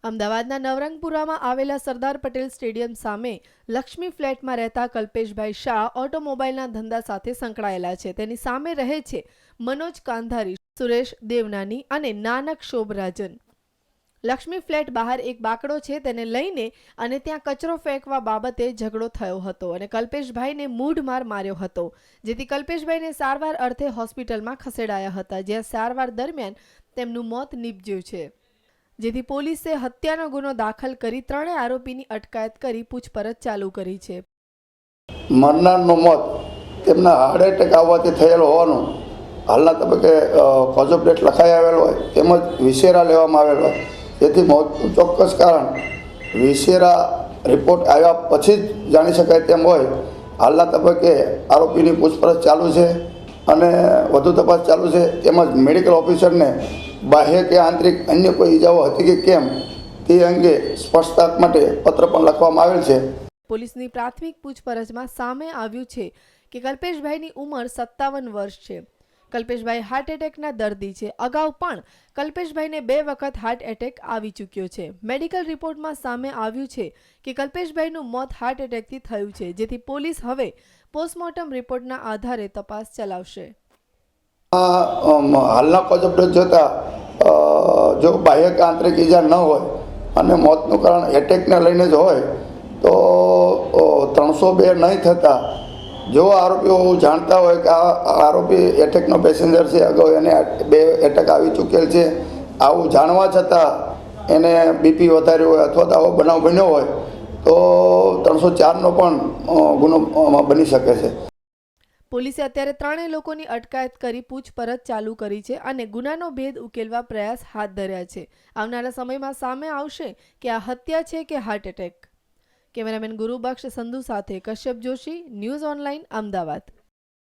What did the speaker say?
અમદાવાદના નવરંગપુરામાં આવેલા સરદાર પટેલ સ્ટેડિયમ સામે લક્ષ્મી ફ્લેટમાં રહેતા કલ્પેશભાઈ શાહ ઓટોમોબાઈલના ધંધા સાથે સંકળાયેલા છે. તેની સામે રહે છે મનોજ કાંધારી, સુરેશ દેવનાની અને નાનક શોભરાજન. લક્ષ્મી ફ્લેટ બહાર એક બાકડો છે, તેને લઈને અને ત્યાં કચરો ફેંકવા બાબતે ઝઘડો થયો હતો અને કલ્પેશભાઈને મૂઢમાર માર્યો હતો, જેથી કલ્પેશભાઈને સારવાર અર્થે હોસ્પિટલમાં ખસેડાયા હતા, જ્યાં સારવાર દરમિયાન તેમનું મોત નીપજ્યું છે. જેથી પોલીસે હત્યાનો ગુનો દાખલ કરી ત્રણેય આરોપીની અટકાયત કરી પૂછપરછ ચાલુ કરી છે. મરનારનું મોત તેમના હાર્ટ એટેક આવવાથી થયેલો હોવાનું હાલના તબક્કે કોઝ ઓફ ડેથ લખાઈ આવેલો હોય તેમજ વિસેરા લેવામાં આવેલો હોય, જેથી મોતનું ચોક્કસ કારણ વિસેરા રિપોર્ટ આવ્યા પછી જ જાણી શકાય તેમ હોય. હાલના તબક્કે આરોપીની પૂછપરછ ચાલુ છે અને વધુ તપાસ ચાલુ છે. તેમજ મેડિકલ ઓફિસરને બાહ્ય કે આંતરિક અન્ય કોઈ ઈજાઓ હતી કે કેમ તે અંગે સ્પષ્ટતા માટે પત્ર પણ લખવામાં આવેલ છે. પોલીસની પ્રાથમિક પૂછપરછમાં સામે આવ્યું છે કે કલ્પેશભાઈની ઉંમર 57 વર્ષ છે. કલ્પેશભાઈ હાર્ટ એટેકના દર્દી છે. અગાઉ પણ કલ્પેશભાઈને 2 વખત હાર્ટ એટેક આવી ચૂક્યો છે. મેડિકલ રિપોર્ટમાં સામે આવ્યું છે કે કલ્પેશભાઈનું મોત હાર્ટ એટેકથી થયું છે, જેથી પોલીસ હવે પોસ્ટમોર્ટમ રિપોર્ટના આધારે તપાસ ચલાવશે. હાલના કોઝ ઓફ ડેથ જોતાં જો બાહ્ય કે આંતરિક ઈજા ન હોય અને મોતનું કારણ એટેકને લઈને જ હોય તો 302 નહીં થતાં જો આરોપીઓ જાણતા હોય કે આ આરોપી એટેકનો પેસેન્જર છે, અગાઉ એને 2 એટેક આવી ચૂકેલ છે, આવું જાણવા છતાં એને બીપી વધાર્યું હોય અથવા તો આવો બનાવ બન્યો હોય તો 304નો પણ ગુનો બની શકે છે. પોલીસે અત્યારે ત્રણેય લોકોની અટકાયત કરી પૂછપરછ ચાલુ કરી છે અને ગુનાનો ભેદ ઉકેલવા પ્રયાસ હાથ ધર્યા છે. આવનારા સમયમાં સામે આવશે કે આ હત્યા છે કે હાર્ટ એટેક. કેમેરામેન ગુરુબક્ષ સંધુ સાથે કશ્યપ જોશી, ન્યૂઝ ઓનલાઈન, અમદાવાદ.